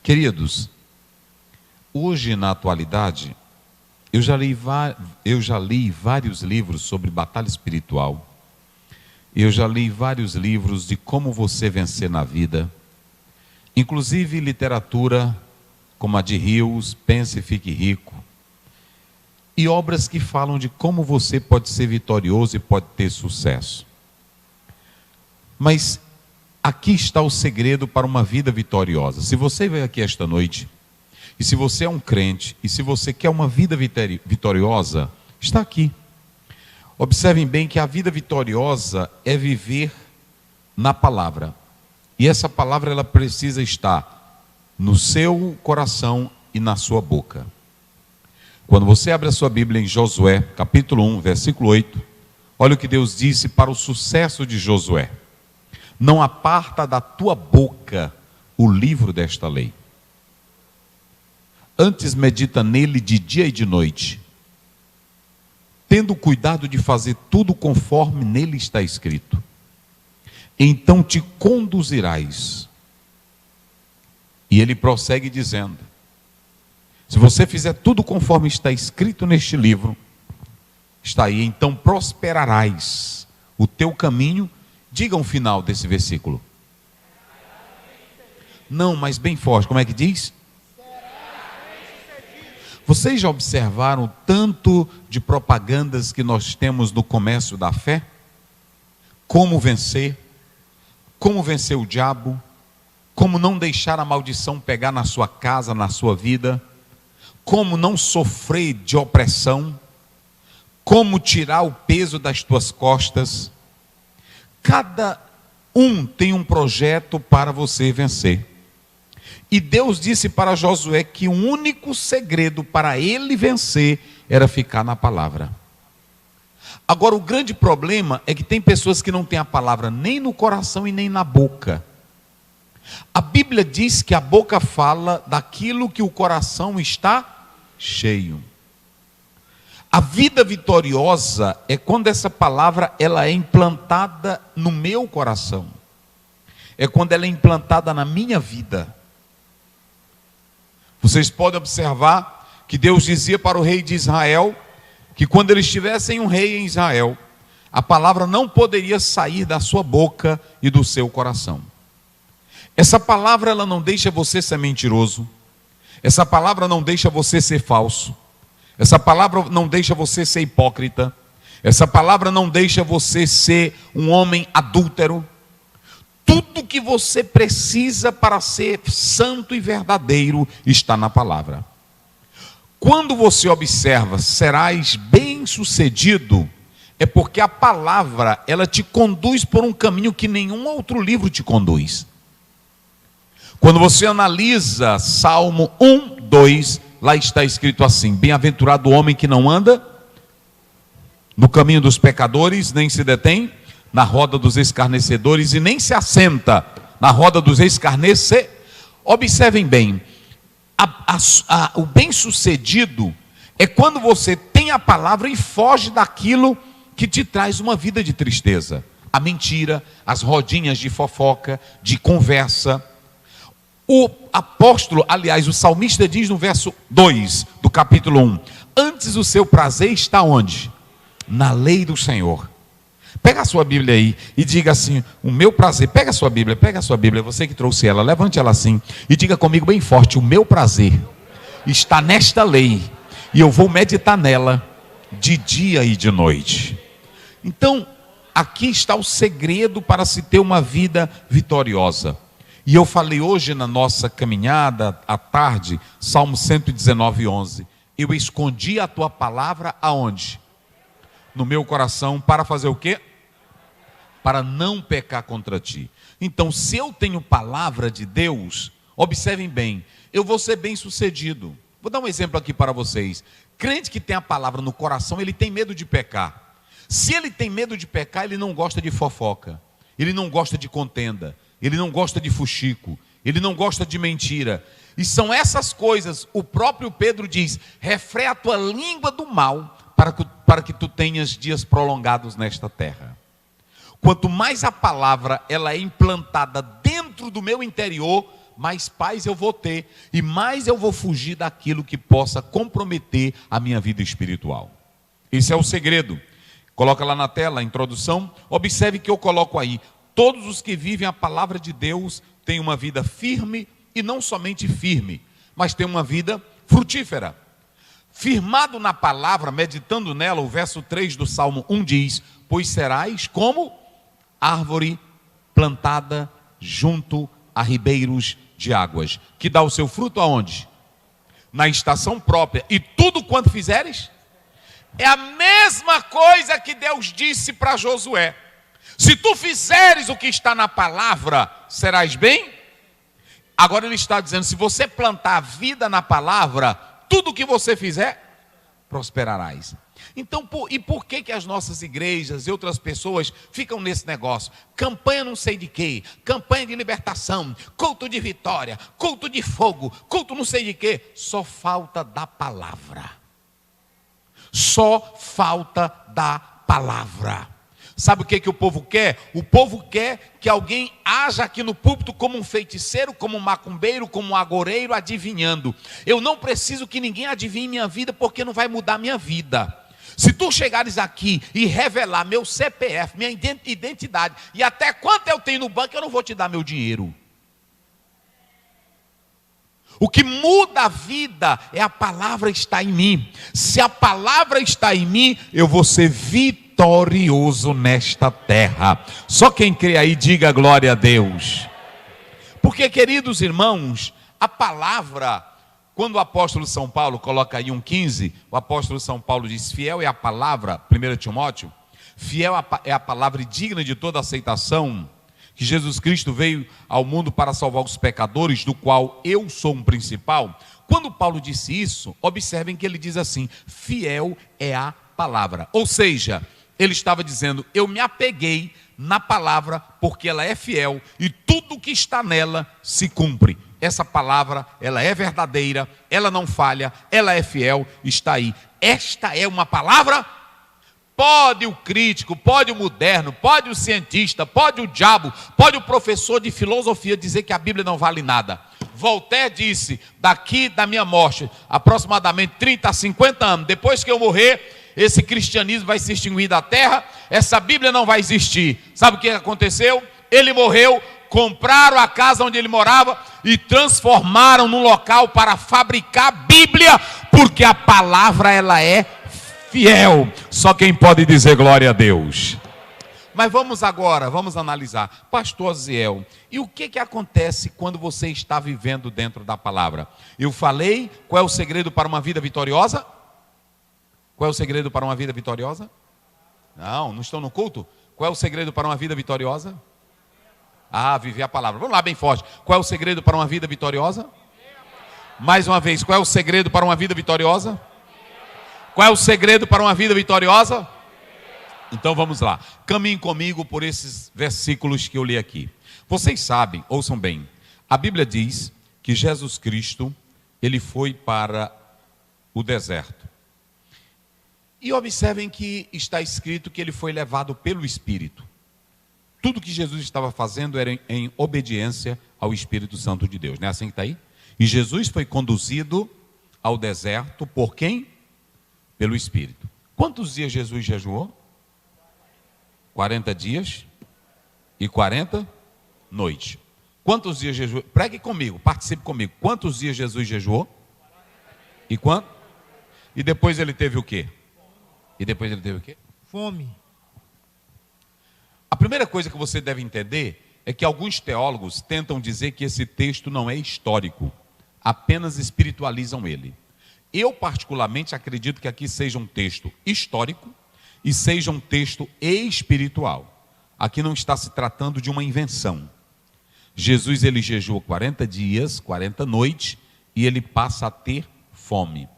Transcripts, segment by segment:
Queridos, hoje na atualidade, eu já li vários livros sobre batalha espiritual. Eu já li vários livros de como você vencer na vida. Inclusive literatura como a de Rios, Pense e Fique Rico. E obras que falam de como você pode ser vitorioso e pode ter sucesso. Mas aqui está o segredo para uma vida vitoriosa. Se você veio aqui esta noite, e se você é um crente, e se você quer uma vida vitoriosa, está aqui. Observem bem que a vida vitoriosa é viver na palavra. E essa palavra ela precisa estar no seu coração e na sua boca. Quando você abre a sua Bíblia em Josué, capítulo 1, versículo 8, olha o que Deus disse para o sucesso de Josué. Não aparta da tua boca o livro desta lei. Antes medita nele de dia e de noite, tendo cuidado de fazer tudo conforme nele está escrito. Então te conduzirás. E ele prossegue dizendo, se você fizer tudo conforme está escrito neste livro, está aí, então prosperarás o teu caminho. Diga o final desse versículo. Não, mas bem forte, como é que diz? Vocês já observaram tanto de propagandas que nós temos no comércio da fé? Como vencer o diabo, como não deixar a maldição pegar na sua casa, na sua vida, como não sofrer de opressão, como tirar o peso das tuas costas. Cada um tem um projeto para você vencer. E Deus disse para Josué que o único segredo para ele vencer era ficar na palavra. Agora o grande problema é que tem pessoas que não têm a palavra nem no coração e nem na boca. A Bíblia diz que a boca fala daquilo que o coração está cheio. A vida vitoriosa é quando essa palavra ela é implantada no meu coração. É quando ela é implantada na minha vida. Vocês podem observar que Deus dizia para o rei de Israel que quando eles tivessem um rei em Israel, a palavra não poderia sair da sua boca e do seu coração. Essa palavra ela não deixa você ser mentiroso. Essa palavra não deixa você ser falso. Essa palavra não deixa você ser hipócrita. Essa palavra não deixa você ser um homem adúltero. Tudo que você precisa para ser santo e verdadeiro está na palavra. Quando você observa, serás bem-sucedido, é porque a palavra, ela te conduz por um caminho que nenhum outro livro te conduz. Quando você analisa Salmo 1, 2, lá está escrito assim: bem-aventurado o homem que não anda no caminho dos pecadores, nem se detém na roda dos escarnecedores e nem se assenta na roda dos escarnecedores. Observem bem, o bem-sucedido é quando você tem a palavra e foge daquilo que te traz uma vida de tristeza. A mentira, as rodinhas de fofoca, de conversa. O apóstolo, aliás, o salmista diz no verso 2 do capítulo 1, antes o seu prazer está onde? Na lei do Senhor. Pega a sua Bíblia aí e diga assim, o meu prazer, pega a sua Bíblia, você que trouxe ela, levante ela assim e diga comigo bem forte, o meu prazer está nesta lei e eu vou meditar nela de dia e de noite. Então, aqui está o segredo para se ter uma vida vitoriosa. E eu falei hoje na nossa caminhada à tarde, Salmo 119, 11, eu escondi a tua palavra aonde? No meu coração, para fazer o quê? Para não pecar contra ti. Então, se eu tenho palavra de Deus, observem bem, eu vou ser bem sucedido. Vou dar um exemplo aqui para vocês. Crente que tem a palavra no coração, ele tem medo de pecar. Se ele tem medo de pecar, ele não gosta de fofoca, ele não gosta de contenda, ele não gosta de fuxico, ele não gosta de mentira. E são essas coisas, o próprio Pedro diz, refreia a tua língua do mal, para que tu tenhas dias prolongados nesta terra. Quanto mais a palavra ela é implantada dentro do meu interior, mais paz eu vou ter e mais eu vou fugir daquilo que possa comprometer a minha vida espiritual. Esse é o segredo. Coloca lá na tela a introdução. Observe que eu coloco aí: todos os que vivem a palavra de Deus têm uma vida firme, e não somente firme, mas têm uma vida frutífera. Firmado na palavra, meditando nela, o verso 3 do Salmo 1 diz: pois serás como árvore plantada junto a ribeiros de águas, que dá o seu fruto aonde? Na estação própria, e tudo quanto fizeres. É a mesma coisa que Deus disse para Josué: se tu fizeres o que está na palavra, serás bem. Agora ele está dizendo: se você plantar a vida na palavra, tudo que você fizer, prosperarás. Então, por que as nossas igrejas e outras pessoas ficam nesse negócio? Campanha não sei de quê, campanha de libertação, culto de vitória, culto de fogo, culto não sei de quê. Só falta da palavra. Só falta da palavra. Sabe o que o povo quer? O povo quer que alguém haja aqui no púlpito como um feiticeiro, como um macumbeiro, como um agoreiro, adivinhando. Eu não preciso que ninguém adivinhe minha vida, porque não vai mudar minha vida. Se tu chegares aqui e revelar meu CPF, minha identidade, e até quanto eu tenho no banco, eu não vou te dar meu dinheiro. O que muda a vida é a palavra estar em mim. Se a palavra está em mim, eu vou ser vitorioso nesta terra. Só quem crê aí, diga glória a Deus. Porque, queridos irmãos, a palavra, quando o apóstolo São Paulo coloca aí 1,15, o apóstolo São Paulo diz: fiel é a palavra, 1 Timóteo, fiel é a palavra e digna de toda aceitação, que Jesus Cristo veio ao mundo para salvar os pecadores, do qual eu sou um principal. Quando Paulo disse isso, observem que ele diz assim: fiel é a palavra. Ou seja, ele estava dizendo: eu me apeguei na palavra porque ela é fiel e tudo que está nela se cumpre. Essa palavra, ela é verdadeira, ela não falha, ela é fiel, está aí. Esta é uma palavra. Pode o crítico, pode o moderno, pode o cientista, pode o diabo, pode o professor de filosofia dizer que a Bíblia não vale nada. Voltaire disse: daqui da minha morte, aproximadamente 30 a 50 anos, depois que eu morrer, esse cristianismo vai se extinguir da terra, essa Bíblia não vai existir. Sabe o que aconteceu? Ele morreu, compraram a casa onde ele morava e transformaram num local para fabricar Bíblia, porque a palavra, ela é fiel. Só quem pode dizer glória a Deus. Mas vamos agora, vamos analisar. Pastor Aziel, e o que acontece quando você está vivendo dentro da palavra? Eu falei, qual é o segredo para uma vida vitoriosa? Qual é o segredo para uma vida vitoriosa? Não estão no culto? Qual é o segredo para uma vida vitoriosa? Viver a palavra. Vamos lá bem forte. Qual é o segredo para uma vida vitoriosa? Mais uma vez, qual é o segredo para uma vida vitoriosa? Qual é o segredo para uma vida vitoriosa? Então vamos lá. Caminhem comigo por esses versículos que eu li aqui. Vocês sabem, ouçam bem, a Bíblia diz que Jesus Cristo, ele foi para o deserto. E observem que está escrito que ele foi levado pelo Espírito. Tudo que Jesus estava fazendo era em obediência ao Espírito Santo de Deus. Não é assim que está aí? E Jesus foi conduzido ao deserto por quem? Pelo Espírito. Quantos dias Jesus jejuou? 40 dias e 40 noites. Quantos dias jejuou? Pregue comigo, participe comigo. Quantos dias Jesus jejuou? E quanto? E depois ele teve o quê? Fome. A primeira coisa que você deve entender é que alguns teólogos tentam dizer que esse texto não é histórico, apenas espiritualizam ele. Eu particularmente acredito que aqui seja um texto histórico e seja um texto espiritual. Aqui não está se tratando de uma invenção. Jesus, ele jejuou 40 dias, 40 noites, e ele passa a ter fome.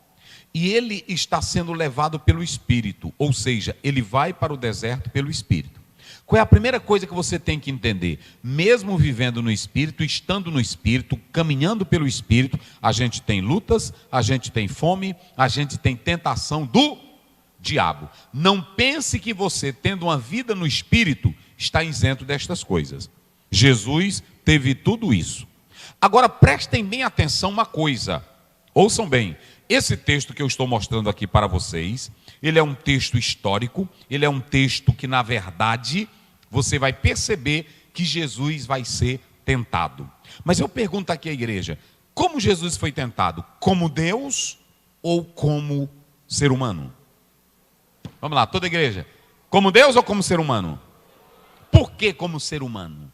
E ele está sendo levado pelo Espírito, ou seja, ele vai para o deserto pelo Espírito. Qual é a primeira coisa que você tem que entender? Mesmo vivendo no Espírito, estando no Espírito, caminhando pelo Espírito, a gente tem lutas, a gente tem fome, a gente tem tentação do diabo. Não pense que você, tendo uma vida no Espírito, está isento destas coisas. Jesus teve tudo isso. Agora prestem bem atenção uma coisa. Ouçam bem. Esse texto que eu estou mostrando aqui para vocês, ele é um texto histórico, ele é um texto que, na verdade, você vai perceber que Jesus vai ser tentado. Mas eu pergunto aqui à igreja, como Jesus foi tentado? Como Deus ou como ser humano? Vamos lá, toda a igreja. Como Deus ou como ser humano? Por que como ser humano?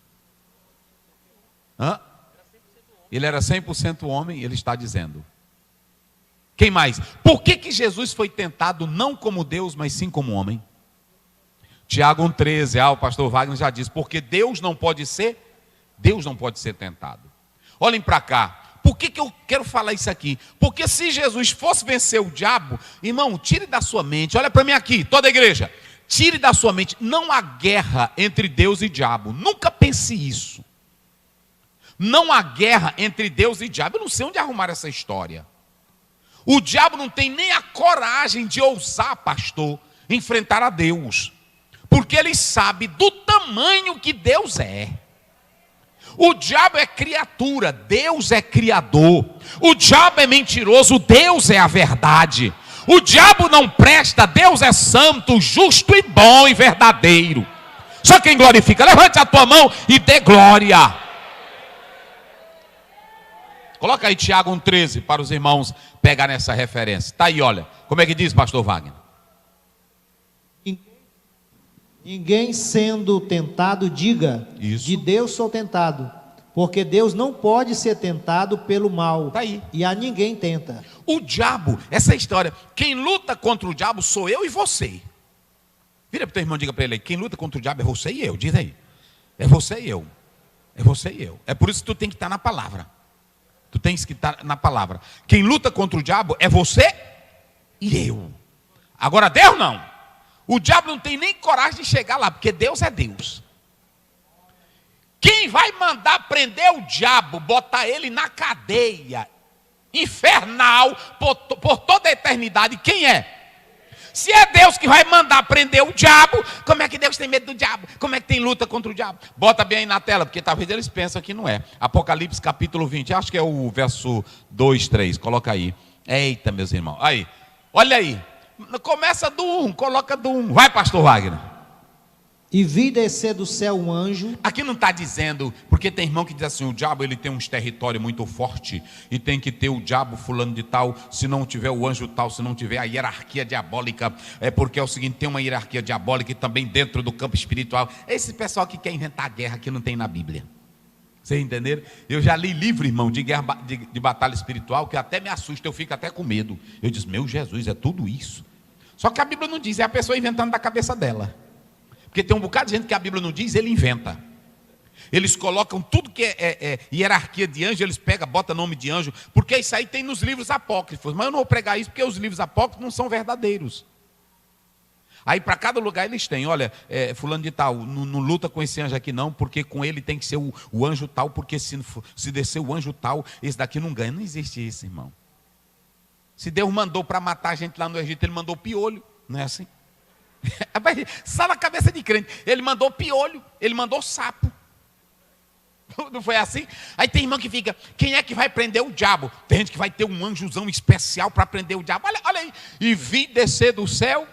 Ele era 100% homem, ele está dizendo. Quem mais? Por que Jesus foi tentado não como Deus, mas sim como homem? Tiago 1,13, o pastor Wagner já disse, porque Deus não pode ser tentado. Olhem para cá. Por que eu quero falar isso aqui? Porque se Jesus fosse vencer o diabo, irmão, tire da sua mente, olha para mim aqui, toda a igreja, tire da sua mente, não há guerra entre Deus e diabo, nunca pense isso. Não há guerra entre Deus e diabo, eu não sei onde arrumar essa história. O diabo não tem nem a coragem de ousar, pastor, enfrentar a Deus, porque ele sabe do tamanho que Deus é. O diabo é criatura, Deus é criador. O diabo é mentiroso, Deus é a verdade. O diabo não presta, Deus é santo, justo e bom e verdadeiro. Só quem glorifica, levante a tua mão e dê glória. Coloca aí Tiago 1,13 para os irmãos pegarem essa referência. Está aí, olha. Como é que diz, pastor Wagner? Ninguém sendo tentado diga, isso. De Deus sou tentado, porque Deus não pode ser tentado pelo mal, tá aí. E a ninguém tenta. O diabo, essa história, quem luta contra o diabo sou eu e você. Vira para o teu irmão e diga para ele aí, quem luta contra o diabo é você e eu, diz aí. É você e eu. É você e eu. É por isso que tu tem que estar na palavra. Tu tens que estar na palavra. Quem luta contra o diabo é você e eu. Agora Deus não. O diabo não tem nem coragem de chegar lá, porque Deus é Deus. Quem vai mandar prender o diabo, botar ele na cadeia infernal por toda a eternidade, quem é? Se é Deus que vai mandar prender o diabo, como é que Deus tem medo do diabo? Como é que tem luta contra o diabo? Bota bem aí na tela, porque talvez eles pensam que não é. Apocalipse capítulo 20, acho que é o verso 2, 3, coloca aí. Eita, meus irmãos, aí, olha aí. Começa do 1, coloca do 1. Vai, pastor Wagner. E vi descer do céu um anjo. Aqui não está dizendo, porque tem irmão que diz assim, o diabo ele tem uns territórios muito forte, e tem que ter o diabo fulano de tal, se não tiver o anjo tal, se não tiver a hierarquia diabólica, é porque é o seguinte, tem uma hierarquia diabólica e também dentro do campo espiritual. Esse pessoal que quer inventar guerra que não tem na Bíblia. Vocês entenderam? Eu já li livro, irmão, de guerra, de batalha espiritual, que até me assusta, eu fico até com medo. Eu disse, meu Jesus, é tudo isso. Só que a Bíblia não diz, é a pessoa inventando da cabeça dela. Porque tem um bocado de gente que a Bíblia não diz, ele inventa. Eles colocam tudo que é hierarquia de anjo, eles pegam, botam nome de anjo, porque isso aí tem nos livros apócrifos. Mas eu não vou pregar isso, porque os livros apócrifos não são verdadeiros. Aí para cada lugar eles têm, olha, fulano de tal, não luta com esse anjo aqui não, porque com ele tem que ser o anjo tal, porque se descer o anjo tal, esse daqui não ganha. Não existe isso, irmão. Se Deus mandou para matar a gente lá no Egito, ele mandou piolho, não é assim? Só na cabeça de crente, ele mandou piolho, ele mandou sapo. Não foi assim? Aí tem irmão que fica, quem é que vai prender o diabo? Tem gente que vai ter um anjozão especial para prender o diabo. Olha aí, e vi descer do céu.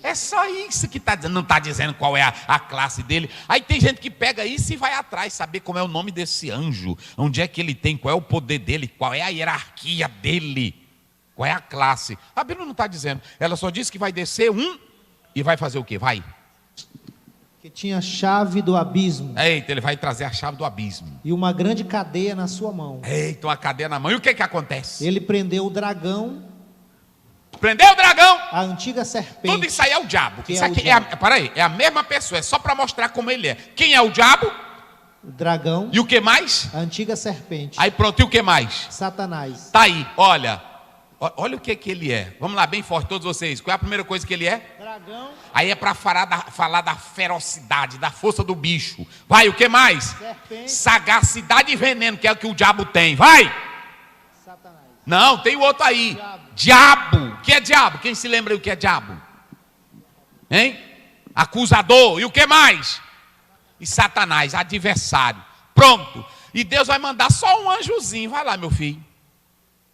É só isso que está dizendo, não está dizendo qual é a classe dele. Aí tem gente que pega isso e vai atrás, saber como é o nome desse anjo, onde é que ele tem, qual é o poder dele, qual é a hierarquia dele, qual é a classe. A Bíblia não está dizendo, ela só diz que vai descer e vai fazer o quê? Vai. Que tinha a chave do abismo. Eita, ele vai trazer a chave do abismo. E uma grande cadeia na sua mão. Eita, uma cadeia na mão. E o que acontece? Ele prendeu o dragão. Prendeu o dragão. A antiga serpente. Tudo isso aí é o diabo. Quem isso é aqui o diabo? Peraí, é a mesma pessoa, é só para mostrar como ele é. Quem é o diabo? O dragão. E o que mais? A antiga serpente. Aí pronto, e o que mais? Satanás. Tá aí, olha. Olha o que ele é. Vamos lá, bem forte, todos vocês. Qual é a primeira coisa que ele é? Dragão. Aí é para falar da ferocidade, da força do bicho. Vai, o que mais? Serpente. Sagacidade e veneno, que é o que o diabo tem. Vai! Satanás. Não, tem o outro aí. Diabo. Diabo. O que é diabo? Quem se lembra o que é diabo? Hein? Acusador. E o que mais? E Satanás, adversário. Pronto. E Deus vai mandar só um anjozinho. Vai lá, meu filho.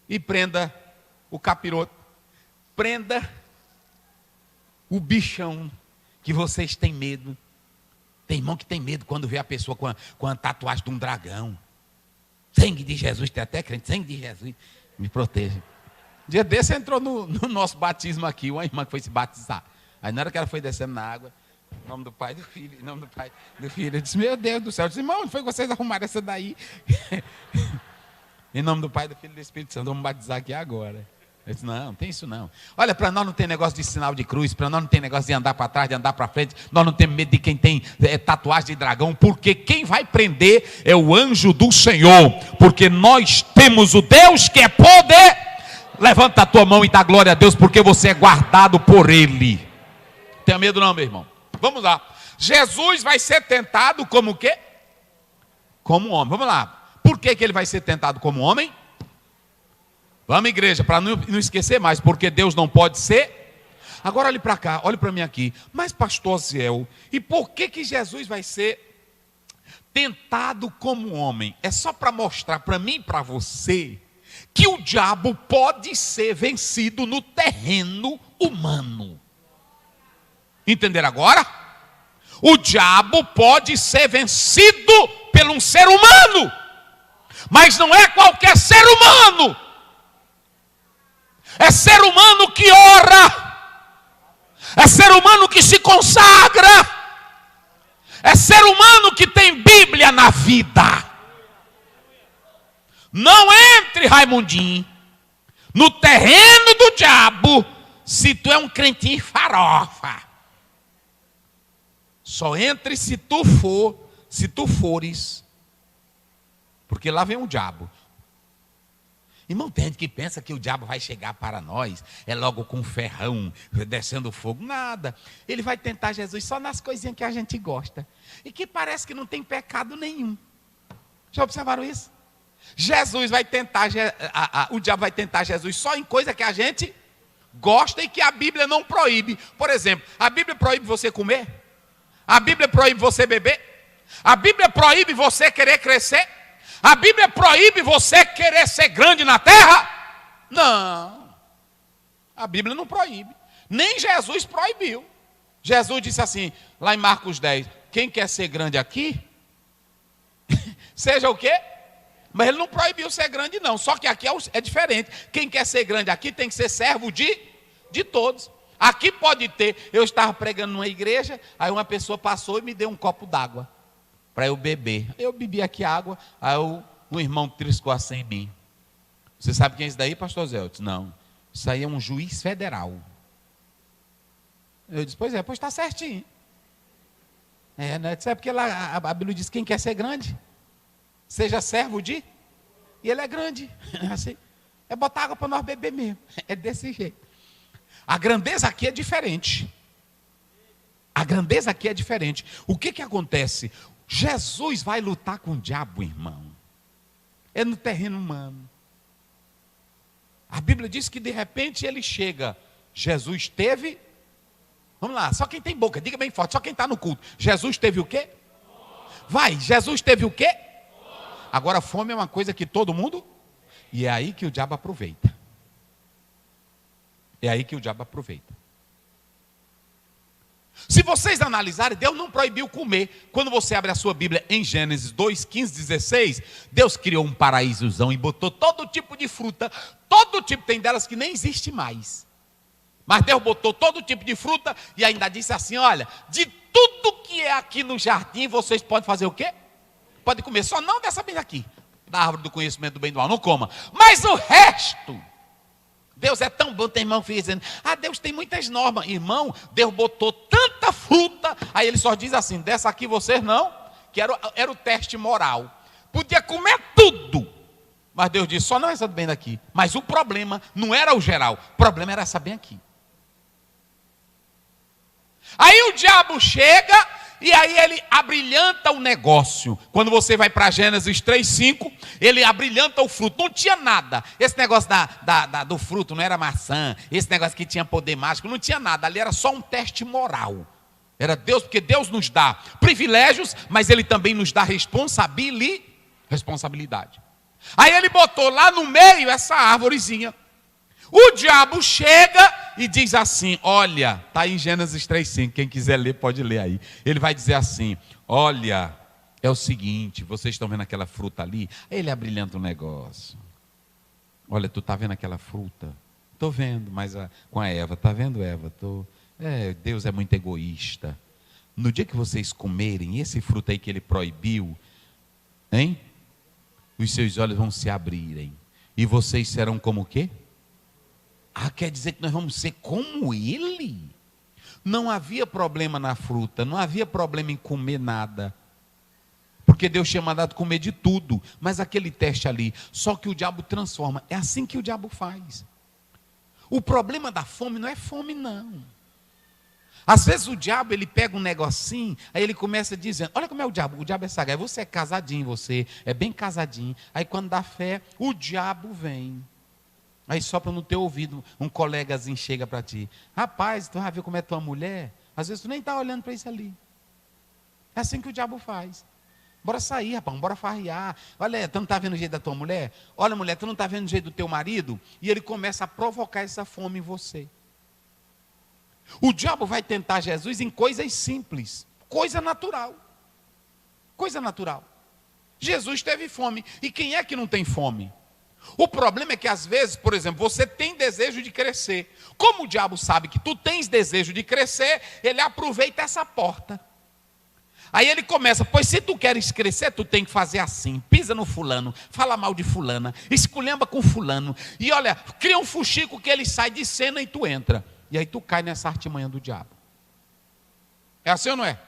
E prenda o capiroto. Prenda o bichão que vocês têm medo. Tem irmão que tem medo quando vê a pessoa com a tatuagem de um dragão. Sangue de Jesus, tem até crente, sangue de Jesus, me proteja. Um dia desse entrou no nosso batismo aqui, uma irmã que foi se batizar. Aí na hora que ela foi descendo na água, em nome do Pai, do Filho, em nome do Pai, do Filho, eu disse, meu Deus do céu, eu disse, irmão, onde foi que vocês arrumaram essa daí? Em nome do Pai, do Filho e do Espírito Santo, vamos batizar aqui agora. Eu disse, não tem isso não. Olha, para nós não tem negócio de sinal de cruz, para nós não tem negócio de andar para trás, de andar para frente, nós não temos medo de quem tem tatuagem de dragão, porque quem vai prender é o anjo do Senhor, porque nós temos o Deus que é poder. Levanta a tua mão e dá glória a Deus, porque você é guardado por Ele. Tenha medo não, meu irmão. Vamos lá. Jesus vai ser tentado como o quê? Como homem. Vamos lá. Por que Ele vai ser tentado como homem? Vamos, igreja, para não esquecer mais, porque Deus não pode ser. Agora olhe para cá, olhe para mim aqui. Mas pastor Ziel, e por que Jesus vai ser tentado como homem? É só para mostrar para mim e para você que o diabo pode ser vencido no terreno humano. Entenderam agora? O diabo pode ser vencido por um ser humano, mas não é qualquer ser humano. É ser humano que ora, é ser humano que se consagra, é ser humano que tem Bíblia na vida. Não entre, Raimundinho, no terreno do diabo, se tu é um crentinho farofa. Só entre se tu fores, porque lá vem o diabo. Irmão, tem gente que pensa que o diabo vai chegar para nós, é logo com um ferrão, descendo fogo. Nada. Ele vai tentar Jesus só nas coisinhas que a gente gosta. E que parece que não tem pecado nenhum. Já observaram isso? Jesus vai tentar, o diabo vai tentar Jesus só em coisa que a gente gosta e que a Bíblia não proíbe. Por exemplo, a Bíblia proíbe você comer? A Bíblia proíbe você beber? A Bíblia proíbe você querer crescer? A Bíblia proíbe você querer ser grande na terra? Não. A Bíblia não proíbe. Nem Jesus proibiu. Jesus disse assim, lá em Marcos 10, quem quer ser grande aqui, seja o quê? Mas ele não proibiu ser grande não, só que aqui é diferente. Quem quer ser grande aqui tem que ser servo de todos. Aqui pode ter, eu estava pregando numa igreja, aí uma pessoa passou e me deu um copo d'água para eu beber. Eu bebi aqui água, aí um irmão triscou assim em mim. Você sabe quem é isso daí, pastor Zé? Eu disse, não, isso aí é um juiz federal. Eu disse, pois está certinho. Né? Sabe porque lá a Bíblia diz, quem quer ser grande, seja servo de, e ele é grande. Assim, é botar água para nós beber mesmo. É desse jeito. A grandeza aqui é diferente. A grandeza aqui é diferente. O que acontece? Jesus vai lutar com o diabo, irmão. É no terreno humano. A Bíblia diz que de repente ele chega. Jesus teve. Vamos lá, só quem tem boca, diga bem forte, só quem está no culto. Jesus teve o quê? Vai, Jesus teve o quê? Agora fome é uma coisa que todo mundo. E é aí que o diabo aproveita. É aí que o diabo aproveita. Se vocês analisarem, Deus não proibiu comer. Quando você abre a sua Bíblia em Gênesis 2, 15, 16, Deus criou um paraísozão e botou todo tipo de fruta. Todo tipo, tem delas que nem existe mais. Mas Deus botou todo tipo de fruta e ainda disse assim, olha, de tudo que é aqui no jardim, vocês podem fazer o quê? Pode comer, só não dessa bem aqui, da árvore do conhecimento do bem e do mal, não coma. Mas o resto... Deus é tão bom, tem irmão que fica dizendo, Deus tem muitas normas. Irmão, Deus botou tanta fruta, aí ele só diz assim, dessa aqui vocês não, que era o teste moral. Podia comer tudo, mas Deus disse, só não essa bem daqui. Mas o problema não era o geral, o problema era essa bem aqui. Aí o diabo chega... E aí ele abrilhanta o negócio. Quando você vai para Gênesis 3:5, ele abrilhanta o fruto. Não tinha nada. Esse negócio do fruto não era maçã. Esse negócio que tinha poder mágico, não tinha nada. Ali era só um teste moral. Era Deus, porque Deus nos dá privilégios, mas Ele também nos dá responsabilidade. responsabilidade. Aí ele botou lá no meio essa árvorezinha. O diabo chega e diz assim, olha, está em Gênesis 3,5, quem quiser ler pode ler aí. Ele vai dizer assim, olha, é o seguinte, vocês estão vendo aquela fruta ali? Ele abrilhanta um negócio. Olha, tu está vendo aquela fruta? Estou vendo, mas com a Eva, está vendo, Eva? Deus é muito egoísta. No dia que vocês comerem esse fruto aí que ele proibiu, hein? Os seus olhos vão se abrirem. E vocês serão como o quê? Quer dizer que nós vamos ser como ele? Não havia problema na fruta, não havia problema em comer nada. Porque Deus tinha mandado comer de tudo. Mas aquele teste ali, só que o diabo transforma. É assim que o diabo faz. O problema da fome não é fome, não. Às vezes o diabo, ele pega um negocinho, aí ele começa dizendo, olha como é o diabo é sagaz, você é casadinho, você é bem casadinho. Aí quando dá fé, o diabo vem. Aí só para no teu ouvido, um colegazinho chega para ti, rapaz, tu vai ver como é tua mulher? Às vezes tu nem está olhando para isso ali. É assim que o diabo faz. Bora sair, rapaz, bora farrear. Olha, tu não está vendo o jeito da tua mulher? Olha, mulher, tu não está vendo o jeito do teu marido? E ele começa a provocar essa fome em você. O diabo vai tentar Jesus em coisas simples, coisa natural. Coisa natural. Jesus teve fome. E quem é que não tem fome? O problema é que às vezes, por exemplo, você tem desejo de crescer. Como o diabo sabe que tu tens desejo de crescer, ele aproveita essa porta. Aí ele começa, pois se tu queres crescer, tu tem que fazer assim, pisa no fulano, fala mal de fulana, esculhamba com fulano, e olha, cria um fuxico que ele sai de cena e tu entra. E aí tu cai nessa artimanha do diabo. É assim ou não é?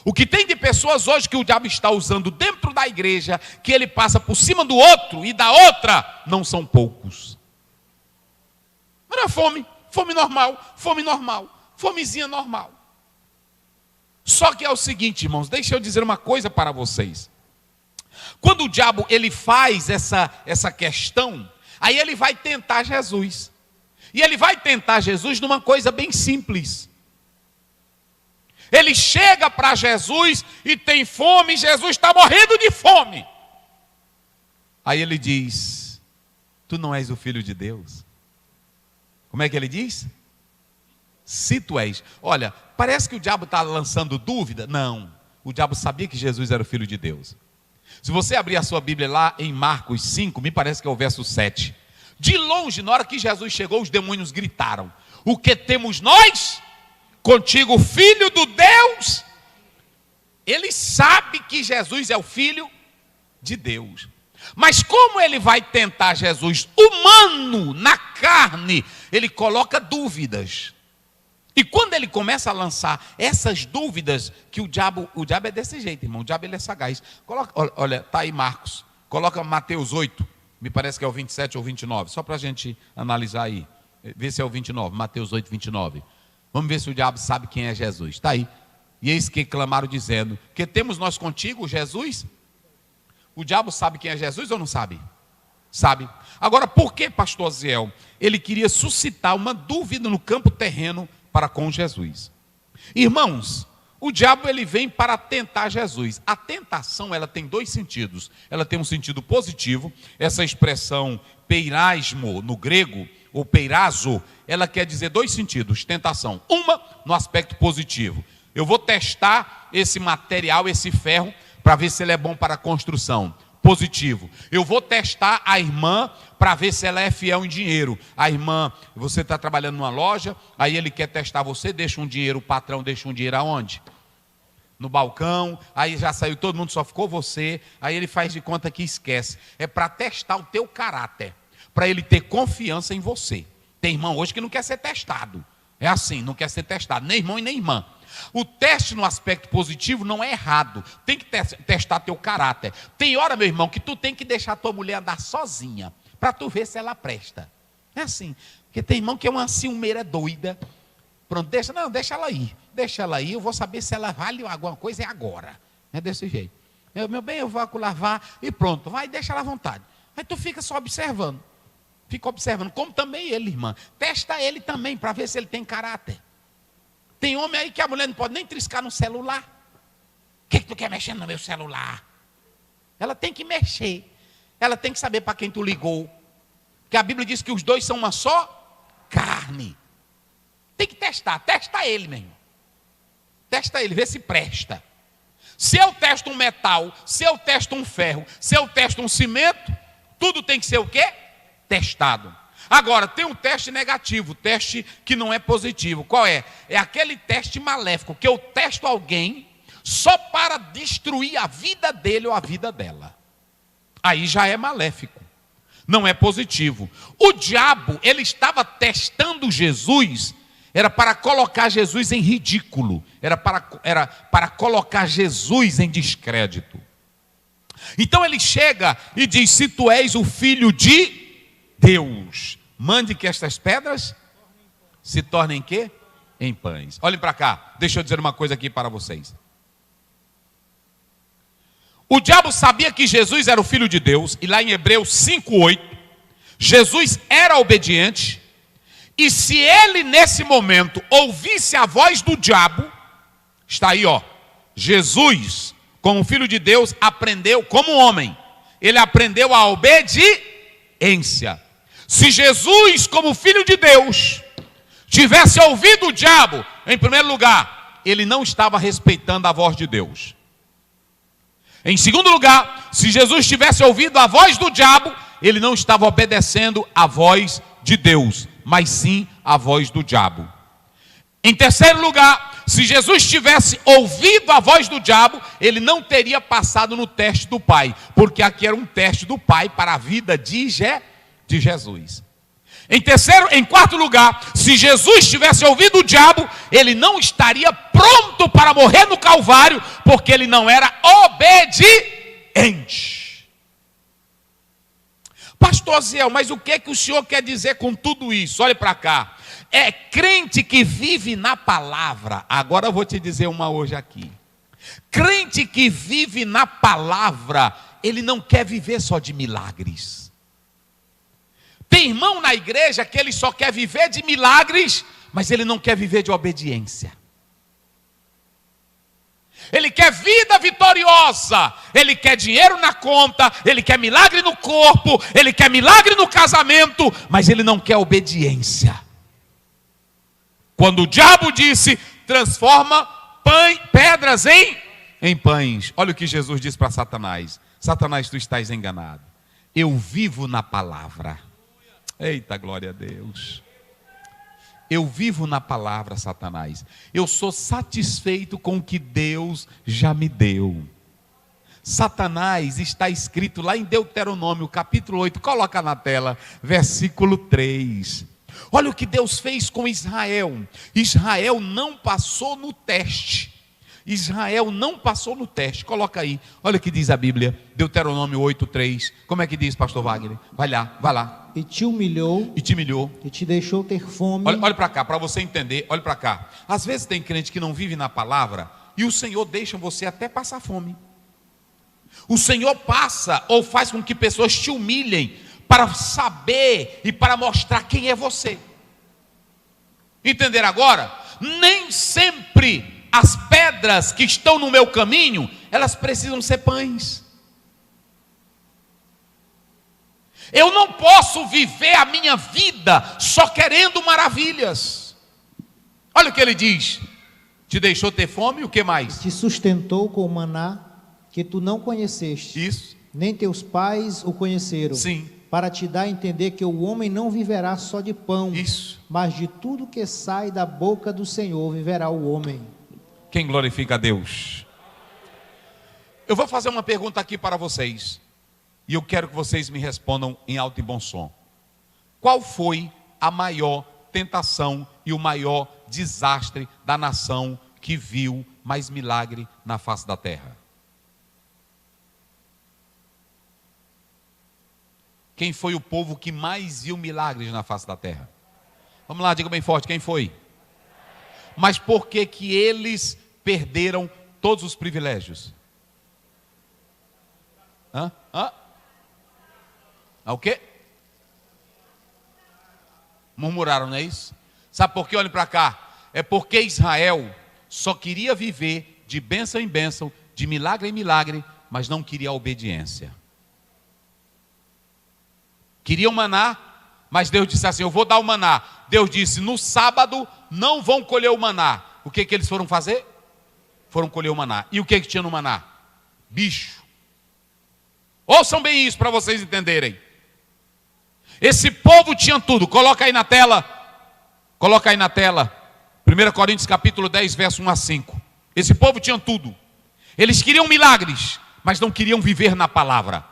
O que tem de pessoas hoje que o diabo está usando dentro da igreja, que ele passa por cima do outro e da outra, não são poucos. Não é fome, fome normal, fomezinha normal. Só que é o seguinte, irmãos, deixa eu dizer uma coisa para vocês. Quando o diabo ele faz essa questão, aí ele vai tentar Jesus. E ele vai tentar Jesus numa coisa bem simples. Ele chega para Jesus e tem fome, Jesus está morrendo de fome. Aí ele diz, tu não és o filho de Deus? Como é que ele diz? Se tu és. Olha, parece que o diabo está lançando dúvida. Não, o diabo sabia que Jesus era o filho de Deus. Se você abrir a sua Bíblia lá em Marcos 5, me parece que é o verso 7. De longe, na hora que Jesus chegou, os demônios gritaram, o que temos nós contigo, filho do Deus? Ele sabe que Jesus é o filho de Deus. Mas como ele vai tentar Jesus humano, na carne, ele coloca dúvidas. E quando ele começa a lançar essas dúvidas, que o diabo é desse jeito, irmão, o diabo ele é sagaz. Coloca, olha, está aí Marcos, coloca Mateus 8, me parece que é o 27 ou 29, só para a gente analisar aí, vê se é o 29, Mateus 8, 29. Vamos ver se o diabo sabe quem é Jesus, está aí. E eis que clamaram dizendo, que temos nós contigo, Jesus? O diabo sabe quem é Jesus ou não sabe? Sabe. Agora, por que, pastor Ziel? Ele queria suscitar uma dúvida no campo terreno para com Jesus. Irmãos, o diabo ele vem para tentar Jesus. A tentação ela tem dois sentidos. Ela tem um sentido positivo. Essa expressão peirasmo no grego, ou peirazo, ela quer dizer dois sentidos. Tentação. Uma no aspecto positivo. Eu vou testar esse material, esse ferro, para ver se ele é bom para a construção. Positivo. Eu vou testar a irmã para ver se ela é fiel em dinheiro. A irmã, você está trabalhando numa loja, aí ele quer testar você, deixa um dinheiro, o patrão deixa um dinheiro aonde? No balcão, aí já saiu todo mundo, só ficou você, aí ele faz de conta que esquece. É para testar o teu caráter, para ele ter confiança em você. Tem irmão hoje que não quer ser testado. É assim, não quer ser testado, nem irmão e nem irmã. O teste no aspecto positivo não é errado. Tem que testar teu caráter. Tem hora, meu irmão, que tu tem que deixar tua mulher andar sozinha, para tu ver se ela presta. É assim. Porque tem irmão que é uma ciumeira doida. Pronto, deixa ela ir. Deixa ela ir, eu vou saber se ela vale alguma coisa agora. É desse jeito. Meu bem, eu vou lavar e pronto. Vai, deixa ela à vontade. Aí tu fica só observando. Fica observando. Como também ele, irmã. Testa ele também, para ver se ele tem caráter. Tem homem aí que a mulher não pode nem triscar no celular. O que tu quer mexendo no meu celular? Ela tem que mexer. Ela tem que saber para quem tu ligou. Porque a Bíblia diz que os dois são uma só carne. Tem que testar. Testa ele, meu irmão. Testa ele, vê se presta. Se eu testo um metal, se eu testo um ferro, se eu testo um cimento, tudo tem que ser o quê? Testado. Agora, tem um teste negativo, teste que não é positivo. Qual é? É aquele teste maléfico, que eu testo alguém só para destruir a vida dele ou a vida dela. Aí já é maléfico, não é positivo. O diabo, ele estava testando Jesus, era para colocar Jesus em ridículo, era para colocar Jesus em descrédito. Então ele chega e diz: se tu és o filho de Deus, mande que estas pedras se tornem quê? Em pães. Olhem para cá, deixa eu dizer uma coisa aqui para vocês. O diabo sabia que Jesus era o Filho de Deus, e lá em Hebreus 5:8, Jesus era obediente, e se ele nesse momento ouvisse a voz do diabo, está aí ó, Jesus, como Filho de Deus, aprendeu como homem, ele aprendeu a obediência. Se Jesus, como Filho de Deus, tivesse ouvido o diabo, em primeiro lugar, ele não estava respeitando a voz de Deus. Em segundo lugar, se Jesus tivesse ouvido a voz do diabo, ele não estava obedecendo a voz de Deus, mas sim a voz do diabo. Em terceiro lugar, se Jesus tivesse ouvido a voz do diabo, ele não teria passado no teste do Pai, porque aqui era um teste do Pai para a vida de Jesus. Em quarto lugar, se Jesus tivesse ouvido o diabo, ele não estaria pronto para morrer no Calvário, porque ele não era obediente. Pastor Ziel, mas o que é que o senhor quer dizer com tudo isso? Olhe para cá. É crente que vive na palavra. Agora eu vou te dizer uma hoje aqui. Crente que vive na palavra, ele não quer viver só de milagres. Tem irmão na igreja que ele só quer viver de milagres, mas ele não quer viver de obediência. Ele quer vida vitoriosa, ele quer dinheiro na conta, ele quer milagre no corpo, ele quer milagre no casamento, mas ele não quer obediência. Quando o diabo disse: transforma pedras em pães. Olha o que Jesus disse para Satanás: Satanás, tu estás enganado. Eu vivo na palavra. Eita, glória a Deus. Eu vivo na palavra, Satanás. Eu sou satisfeito com o que Deus já me deu. Satanás, está escrito lá em Deuteronômio, capítulo 8, coloca na tela, versículo 3. Olha o que Deus fez com Israel. Israel não passou no teste. Israel não passou no teste. Coloca aí, olha o que diz a Bíblia, Deuteronômio 8:3. Como é que diz, pastor Wagner? Vai lá. E te humilhou. E te humilhou. E te deixou ter fome. Olha para cá, para você entender, olha para cá. Às vezes tem crente que não vive na palavra, e o Senhor deixa você até passar fome. O Senhor passa, ou faz com que pessoas te humilhem, para saber e para mostrar quem é você. Entender agora? Nem sempre as pedras que estão no meu caminho, elas precisam ser pães. Eu não posso viver a minha vida só querendo maravilhas. Olha o que ele diz: te deixou ter fome, o que mais? Te sustentou com o maná que tu não conheceste. Isso. Nem teus pais o conheceram. Sim. Para te dar a entender que o homem não viverá só de pão. Isso. Mas de tudo que sai da boca do Senhor viverá o homem. Quem glorifica a Deus? Eu vou fazer uma pergunta aqui para vocês, e eu quero que vocês me respondam em alto e bom som. Qual foi a maior tentação e o maior desastre da nação que viu mais milagre na face da terra? Quem foi o povo que mais viu milagres na face da terra? Vamos lá, diga bem forte, quem foi? Mas por que que eles perderam todos os privilégios? O quê? Murmuraram, não é isso? Sabe por quê? Olhem para cá. É porque Israel só queria viver de bênção em bênção, de milagre em milagre, mas não queria a obediência. Queriam maná, mas Deus disse assim: eu vou dar o maná. Deus disse: no sábado não vão colher o maná. O que eles foram fazer? Foram colher o maná. E o que tinha no maná? Bicho. Ouçam bem isso para vocês entenderem. Esse povo tinha tudo. Coloca aí na tela. Coloca aí na tela. 1 Coríntios capítulo 10, verso 1 a 5. Esse povo tinha tudo. Eles queriam milagres, mas não queriam viver na palavra.